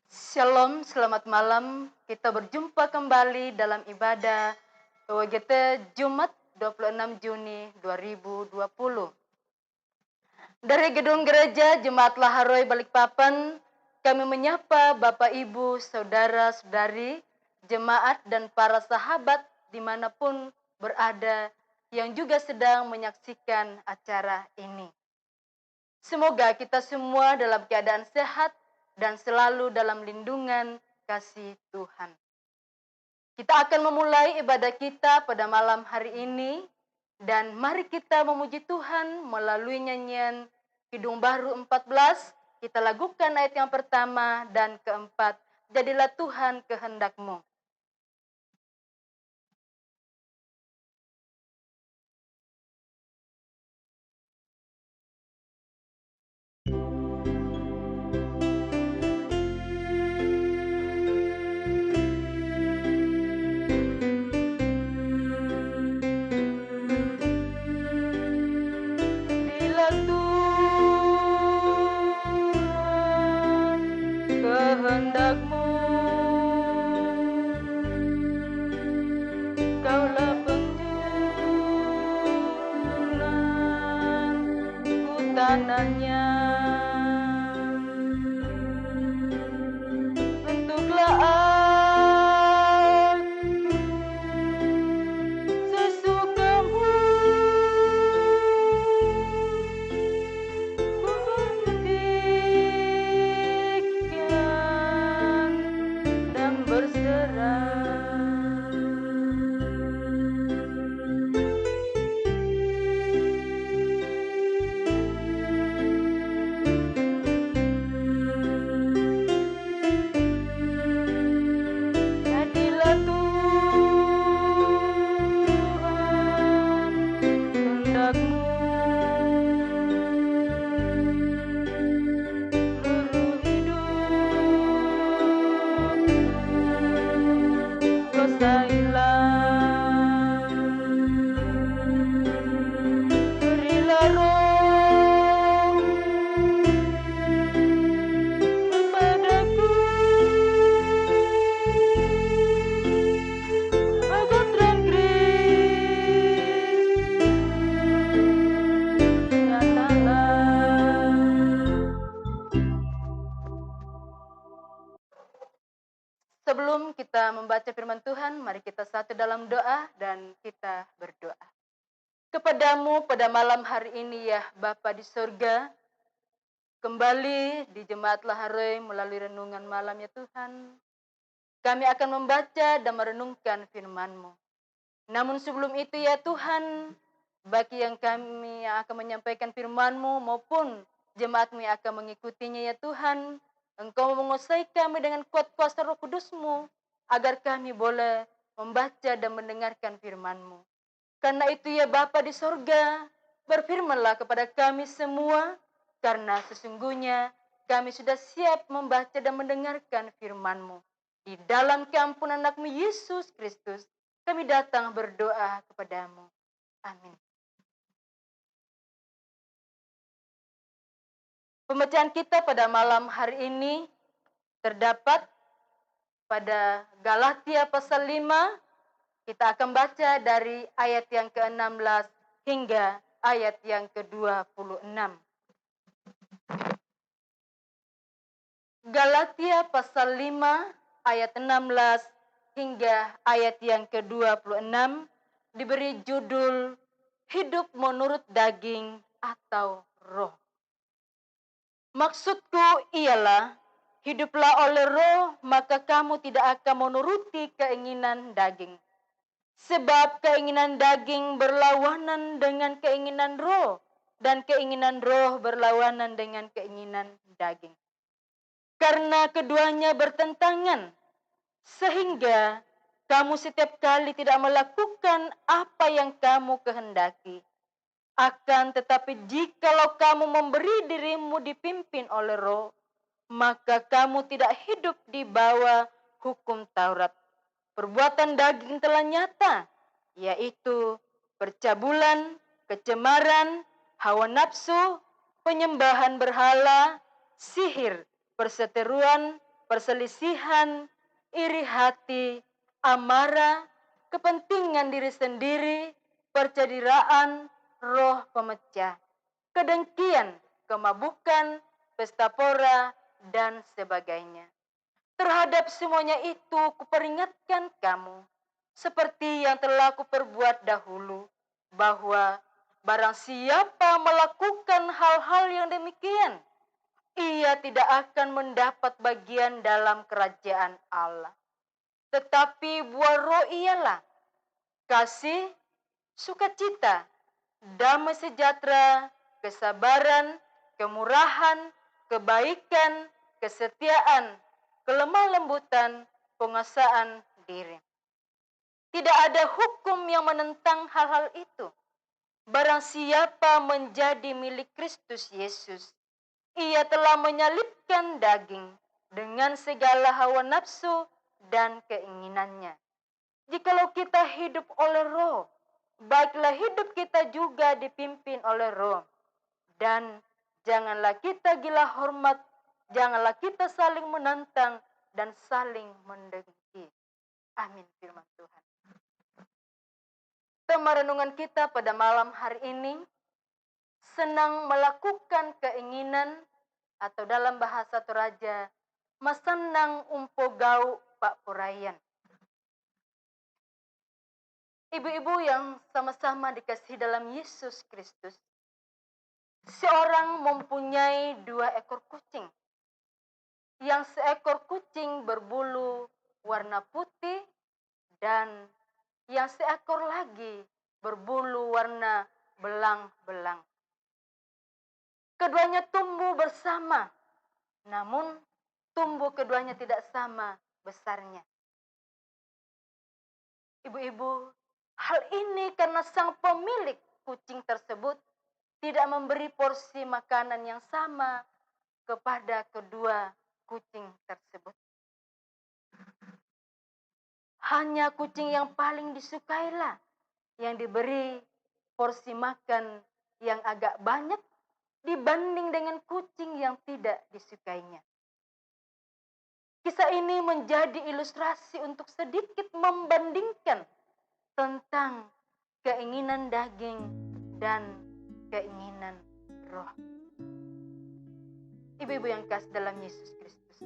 Shalom, selamat malam. Kita berjumpa kembali dalam ibadah PWGT Jumat 26 Juni 2020. Dari Gedung Gereja Jemaat Laharoy Balikpapan, kami menyapa Bapak Ibu, Saudara-saudari, jemaat dan para sahabat dimanapun berada yang juga sedang menyaksikan acara ini. Semoga kita semua dalam keadaan sehat dan selalu dalam lindungan kasih Tuhan. Kita akan memulai ibadah kita pada malam hari ini, dan mari kita memuji Tuhan melalui nyanyian Kidung Baru 14. Kita lakukan ayat yang pertama dan keempat. Jadilah Tuhan kehendak-Mu. Bila Tuhan kehendak-Mu, Kaulah penjunan ku tanahnya. Bentuklah aku sesukamu, ku hentikan dan berserah. Jadilah Tuhan kehendak-Mu, seluruh hidupku kuasailah. Berilah Roh kepadaku, agar terang Kristus nyatalah. Sebelum kita membaca firman Tuhan, mari kita satu dalam doa dan kita berdoa. Kepadamu pada malam hari ini ya Bapa di surga, kembali di Jemaat Laharoy melalui renungan malam ya Tuhan, kami akan membaca dan merenungkan firman-Mu. Namun sebelum itu ya Tuhan, bagi yang kami yang akan menyampaikan firman-Mu maupun jemaat-Mu yang akan mengikutinya ya Tuhan, Engkau menguasai kami dengan kuat kuasa Roh Kudus-Mu, agar kami boleh membaca dan mendengarkan firman-Mu. Karena itu ya Bapa di sorga, berfirmanlah kepada kami semua, karena sesungguhnya kami sudah siap membaca dan mendengarkan firman-Mu. Di dalam keampunan anak-Mu Yesus Kristus, kami datang berdoa kepadamu. Amin. Pembacaan kita pada malam hari ini terdapat pada Galatia pasal 5. Kita akan baca dari ayat yang ke-16 hingga ayat yang ke-26. Galatia pasal 5 ayat 16 hingga ayat yang ke-26 diberi judul Hidup menurut daging atau roh. Maksudku ialah, hiduplah oleh roh, maka kamu tidak akan menuruti keinginan daging. Sebab keinginan daging berlawanan dengan keinginan roh, dan keinginan roh berlawanan dengan keinginan daging. Karena keduanya bertentangan, sehingga kamu setiap kali tidak melakukan apa yang kamu kehendaki. Akan tetapi jikalau kamu memberi dirimu dipimpin oleh roh, maka kamu tidak hidup di bawah hukum Taurat. Perbuatan daging telah nyata, yaitu percabulan, kecemaran, hawa nafsu, penyembahan berhala, sihir, perseteruan, perselisihan, iri hati, amarah, kepentingan diri sendiri, percederaan, roh pemecah, kedengkian, kemabukan, pesta pora, dan sebagainya. Terhadap semuanya itu kuperingatkan kamu, seperti yang telah kuperbuat dahulu, bahwa barang siapa melakukan hal-hal yang demikian, ia tidak akan mendapat bagian dalam kerajaan Allah. Tetapi buah roh ialah kasih, sukacita, damai sejahtera, kesabaran, kemurahan, kebaikan, kesetiaan, kelemah lembutan, penguasaan diri. Tidak ada hukum yang menentang hal-hal itu. Barang siapa menjadi milik Kristus Yesus, ia telah menyalibkan daging dengan segala hawa nafsu dan keinginannya. Jikalau kita hidup oleh roh, baiklah hidup kita juga dipimpin oleh roh. Dan janganlah kita gila hormat, janganlah kita saling menantang dan saling mendengki. Amin firman Tuhan. Tema renungan kita pada malam hari ini, senang melakukan keinginan atau dalam bahasa Toraja, masanang umpogau pak purayan. Ibu-ibu yang sama-sama dikasihi dalam Yesus Kristus, seorang mempunyai 2 ekor kucing. Yang seekor kucing berbulu warna putih dan yang seekor lagi berbulu warna belang-belang. Keduanya tumbuh bersama, namun tumbuh keduanya tidak sama besarnya. Ibu-ibu, hal ini karena sang pemilik kucing tersebut tidak memberi porsi makanan yang sama kepada kedua kucing tersebut. Hanya kucing yang paling disukailah yang diberi porsi makan yang agak banyak dibanding dengan kucing yang tidak disukainya. Kisah ini menjadi ilustrasi untuk sedikit membandingkan tentang keinginan daging dan keinginan roh. Ibu-ibu yang kasih dalam Yesus Kristus,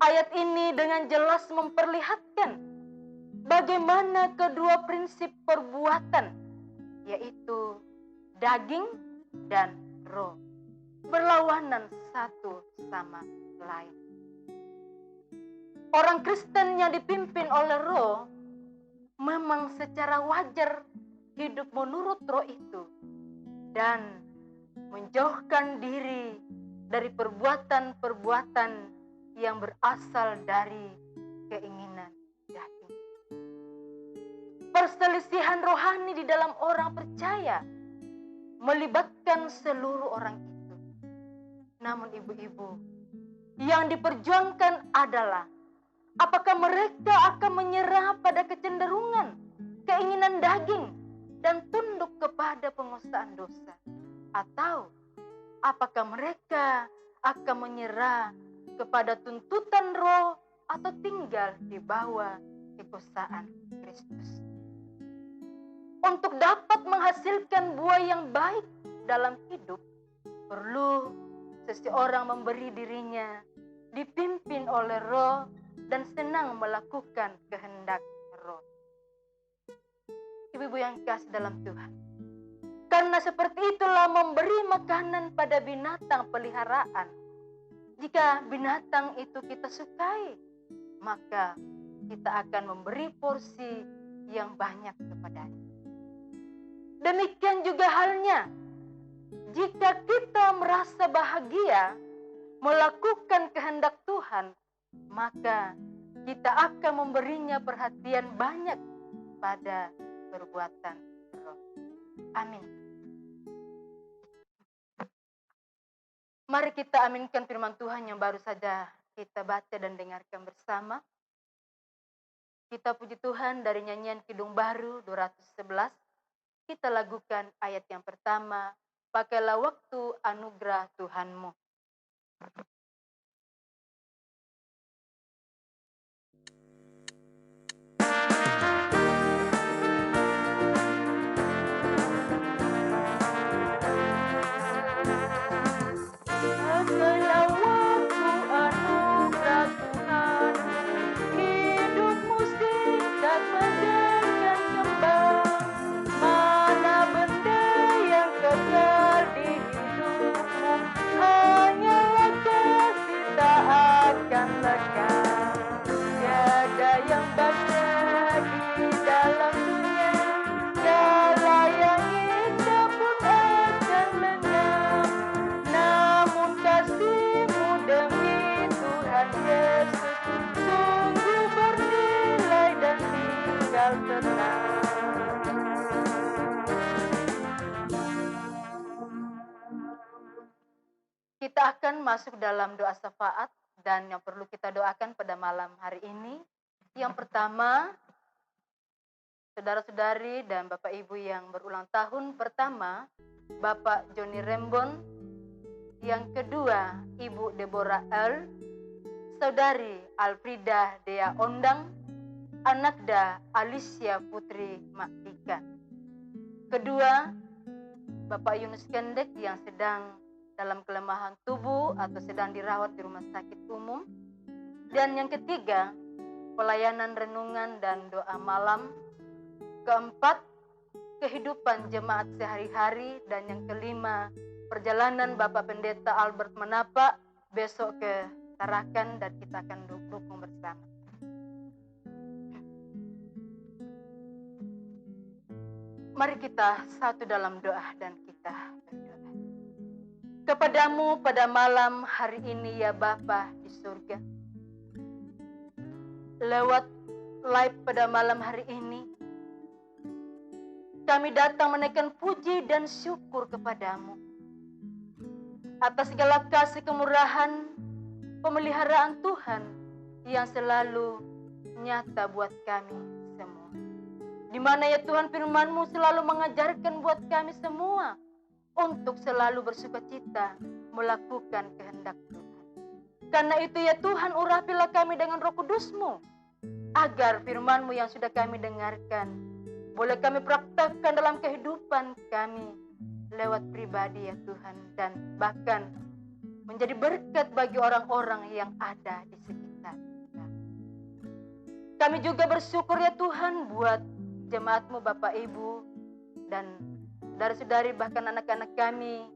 ayat ini dengan jelas memperlihatkan bagaimana kedua prinsip perbuatan, yaitu daging dan roh, berlawanan satu sama lain. Orang Kristen yang dipimpin oleh roh memang secara wajar hidup menurut roh itu dan menjauhkan diri dari perbuatan-perbuatan yang berasal dari keinginan daging. Perselisihan rohani di dalam orang percaya melibatkan seluruh orang itu. Namun ibu-ibu, yang diperjuangkan adalah apakah mereka akan menyerah pada kecenderungan, keinginan daging, dan tunduk kepada penguasaan dosa? Atau apakah mereka akan menyerah kepada tuntutan roh atau tinggal di bawah kekuasaan Kristus? Untuk dapat menghasilkan buah yang baik dalam hidup, perlu seseorang memberi dirinya dipimpin oleh roh dan senang melakukan kehendak roh. Ibu-ibu yang kasih dalam Tuhan, karena seperti itulah memberi makanan pada binatang peliharaan. Jika binatang itu kita sukai, maka kita akan memberi porsi yang banyak kepadanya. Demikian juga halnya, jika kita merasa bahagia melakukan kehendak Tuhan, maka kita akan memberinya perhatian banyak pada perbuatan roh. Amin. Mari kita aminkan firman Tuhan yang baru saja kita baca dan dengarkan bersama. Kita puji Tuhan dari nyanyian Kidung Baru 211. Kita lakukan ayat yang pertama, pakailah waktu anugerah Tuhanmu. Kita akan masuk dalam doa syafaat dan yang perlu kita doakan pada malam hari ini. Yang pertama, saudara-saudari dan Bapak Ibu yang berulang tahun pertama, Bapak Joni Rembon. Yang kedua, Ibu Deborah L. Saudari Alfrida Dea Ondang, Anakda Alicia Putri Makdika. Kedua, Bapak Yunus Kendek yang sedang dalam kelemahan tubuh atau sedang dirawat di rumah sakit umum. Dan yang ketiga, pelayanan renungan dan doa malam. Keempat, kehidupan jemaat sehari-hari. Dan yang kelima, perjalanan Bapak Pendeta Albert Menapa besok ke Tarakan, dan kita akan dukung bersama. Mari kita satu dalam doa dan kita berdoa. Kepadamu pada malam hari ini ya Bapa di surga. Lewat live pada malam hari ini, kami datang menaikkan puji dan syukur kepadamu atas segala kasih kemurahan, pemeliharaan Tuhan yang selalu nyata buat kami semua. Di mana ya Tuhan firman-Mu selalu mengajarkan buat kami semua untuk selalu bersukacita melakukan kehendak Tuhan. Karena itu ya Tuhan, urapilah kami dengan Roh Kudus-Mu, agar firman-Mu yang sudah kami dengarkan boleh kami praktekkan dalam kehidupan kami lewat pribadi ya Tuhan, dan bahkan menjadi berkat bagi orang-orang yang ada di sekitar kita. Kami juga bersyukur ya Tuhan buat jemaat-Mu Bapak Ibu dan saudara-saudari bahkan anak-anak kami,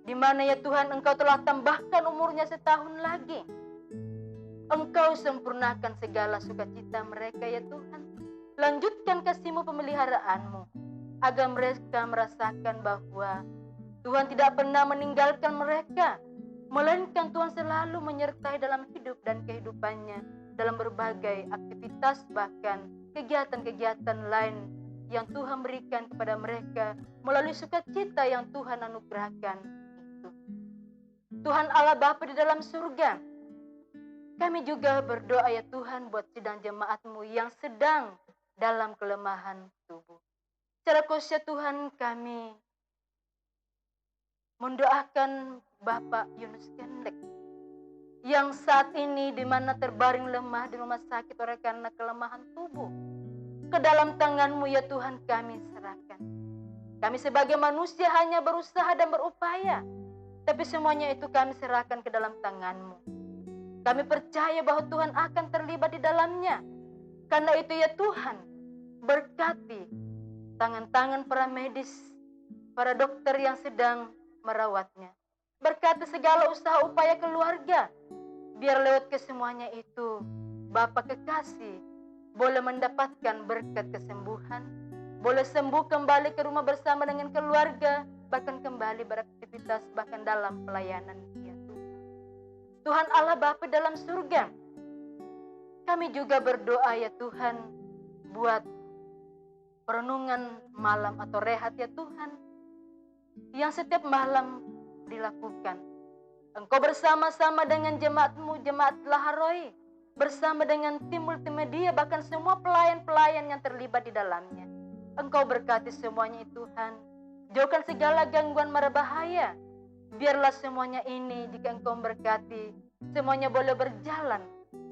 di mana ya Tuhan Engkau telah tambahkan umurnya setahun lagi. Engkau sempurnakan segala sukacita mereka ya Tuhan. Lanjutkan kasih-Mu, pemeliharaan-Mu, agar mereka merasakan bahwa Tuhan tidak pernah meninggalkan mereka, melainkan Tuhan selalu menyertai dalam hidup dan kehidupannya, dalam berbagai aktivitas bahkan kegiatan-kegiatan lain yang Tuhan berikan kepada mereka melalui sukacita yang Tuhan anugerahkan itu. Tuhan Allah Bapa di dalam surga, kami juga berdoa ya Tuhan buat sidang jemaat-Mu yang sedang dalam kelemahan tubuh. Secara khusus Tuhan, kami mendoakan Bapak Yunus Kendek yang saat ini di mana terbaring lemah di rumah sakit oleh karena kelemahan tubuh. Ke dalam tangan-Mu ya Tuhan kami serahkan. Kami sebagai manusia hanya berusaha dan berupaya, tapi semuanya itu kami serahkan ke dalam tangan-Mu. Kami percaya bahwa Tuhan akan terlibat di dalamnya. Karena itu ya Tuhan, berkati tangan-tangan para medis, para dokter yang sedang merawatnya. Berkati segala usaha upaya keluarga. Biar lewat kesemuanya itu, Bapa kekasih boleh mendapatkan berkat kesembuhan, boleh sembuh kembali ke rumah bersama dengan keluarga, bahkan kembali beraktivitas bahkan dalam pelayanan ya Tuhan. Tuhan Allah Bapa dalam surga, kami juga berdoa ya Tuhan buat perenungan malam atau rehat ya Tuhan, yang setiap malam dilakukan. Engkau bersama-sama dengan jemaat-Mu, jemaat Laharoi, bersama dengan tim multimedia, bahkan semua pelayan-pelayan yang terlibat di dalamnya. Engkau berkati semuanya Tuhan. Jauhkan segala gangguan mara bahaya. Biarlah semuanya ini jika Engkau berkati, semuanya boleh berjalan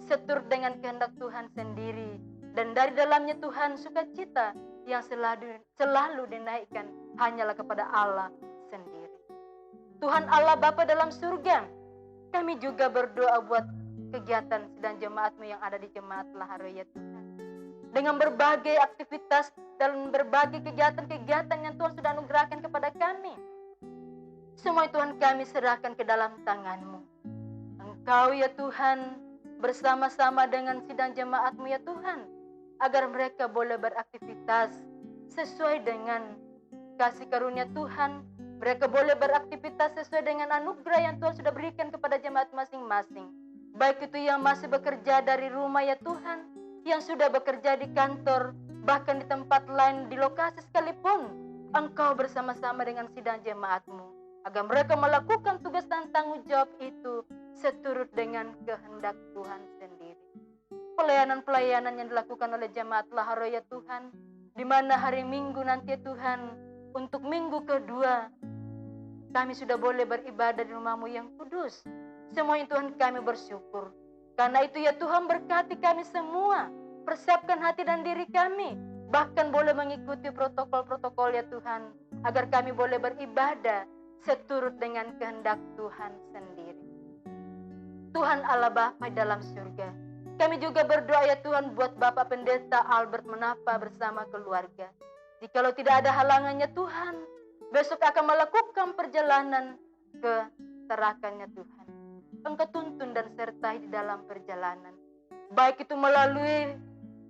seturut dengan kehendak Tuhan sendiri. Dan dari dalamnya Tuhan sukacita yang selalu dinaikkan hanyalah kepada Allah sendiri. Tuhan Allah Bapa dalam surga, kami juga berdoa buat kegiatan sidang jemaat-Mu yang ada di jemaat Laharoi ya Tuhan. Dengan berbagai aktivitas dan berbagai kegiatan-kegiatan yang Tuhan sudah anugerahkan kepada kami. Semua Tuhan kami serahkan ke dalam tangan-Mu. Engkau ya Tuhan bersama-sama dengan sidang jemaat-Mu ya Tuhan, agar mereka boleh beraktivitas sesuai dengan kasih karunia Tuhan. Mereka boleh beraktivitas sesuai dengan anugerah yang Tuhan sudah berikan kepada jemaat masing-masing. Baik itu yang masih bekerja dari rumah ya Tuhan, yang sudah bekerja di kantor, bahkan di tempat lain, di lokasi sekalipun, Engkau bersama-sama dengan sidang jemaat-Mu agar mereka melakukan tugas dan tanggung jawab itu seturut dengan kehendak Tuhan sendiri. Pelayanan-pelayanan yang dilakukan oleh jemaat Laharo ya Tuhan, di mana hari Minggu nanti ya Tuhan, untuk minggu kedua, kami sudah boleh beribadah di rumah-Mu yang kudus. Semuanya Tuhan kami bersyukur. Karena itu ya Tuhan berkati kami semua, persiapkan hati dan diri kami, bahkan boleh mengikuti protokol-protokol ya Tuhan, agar kami boleh beribadah seturut dengan kehendak Tuhan sendiri. Tuhan Allah Bapa dalam surga, kami juga berdoa ya Tuhan buat Bapak Pendeta Albert Menapa bersama keluarga. Jikalau tidak ada halangannya Tuhan, besok akan melakukan perjalanan ke Tarakannya Tuhan. Engkau tuntun dan sertai di dalam perjalanan, baik itu melalui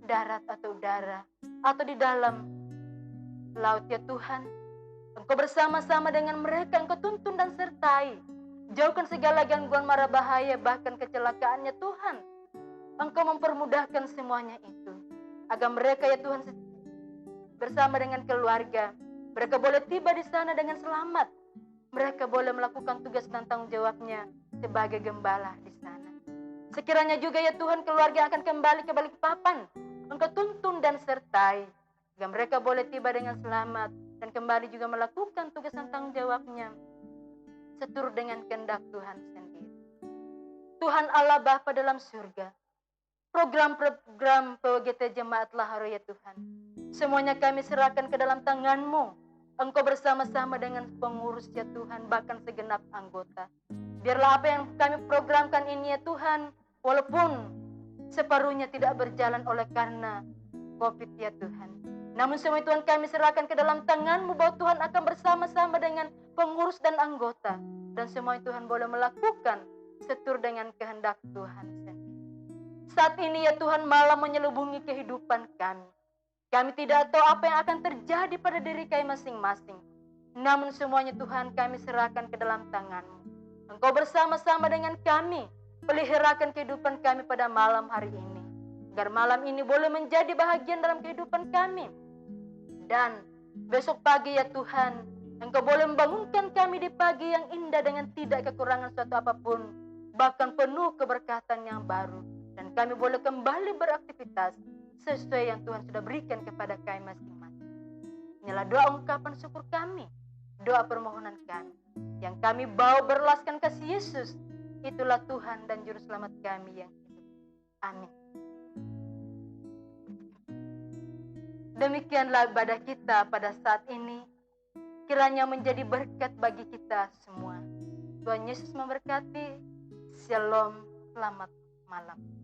darat atau udara, atau di dalam laut ya Tuhan. Engkau bersama-sama dengan mereka, Engkau tuntun dan sertai. Jauhkan segala gangguan mara bahaya, bahkan kecelakaannya Tuhan. Engkau mempermudahkan semuanya itu, agar mereka ya Tuhan bersama dengan keluarga, mereka boleh tiba di sana dengan selamat. Mereka boleh melakukan tugas dan tanggung jawabnya sebagai gembala di sana. Sekiranya juga ya Tuhan keluarga akan kembali ke Balikpapan, Engkau tuntun dan sertai, agar mereka boleh tiba dengan selamat dan kembali juga melakukan tugas dan tanggung jawabnya seturut dengan kehendak Tuhan sendiri. Tuhan Allah Bapa dalam surga, program-program PWGT Jemaat Laharo ya Tuhan, semuanya kami serahkan ke dalam tangan-Mu. Engkau bersama-sama dengan pengurus ya Tuhan, bahkan segenap anggota. Biarlah apa yang kami programkan ini ya Tuhan, walaupun separuhnya tidak berjalan oleh karena COVID ya Tuhan, namun semua Tuhan kami serahkan ke dalam tangan-Mu, bahwa Tuhan akan bersama-sama dengan pengurus dan anggota, dan semua Tuhan boleh melakukan seturut dengan kehendak Tuhan sendiri. Saat ini ya Tuhan malam menyelubungi kehidupan kami. Kami tidak tahu apa yang akan terjadi pada diri kami masing-masing. Namun semuanya Tuhan kami serahkan ke dalam tangan-Mu. Engkau bersama-sama dengan kami, peliharakan kehidupan kami pada malam hari ini, agar malam ini boleh menjadi bahagian dalam kehidupan kami. Dan besok pagi ya Tuhan, Engkau boleh membangunkan kami di pagi yang indah dengan tidak kekurangan suatu apapun, bahkan penuh keberkatan yang baru. Dan kami boleh kembali beraktivitas sesuai yang Tuhan sudah berikan kepada kami masing-masing. Inilah doa ungkapan syukur kami, doa permohonan kami, yang kami bawa berlaskan kasih Yesus. Itulah Tuhan dan Juru Selamat kami yang hidup. Amin. Demikianlah ibadah kita pada saat ini. Kiranya menjadi berkat bagi kita semua. Tuhan Yesus memberkati. Shalom, selamat malam.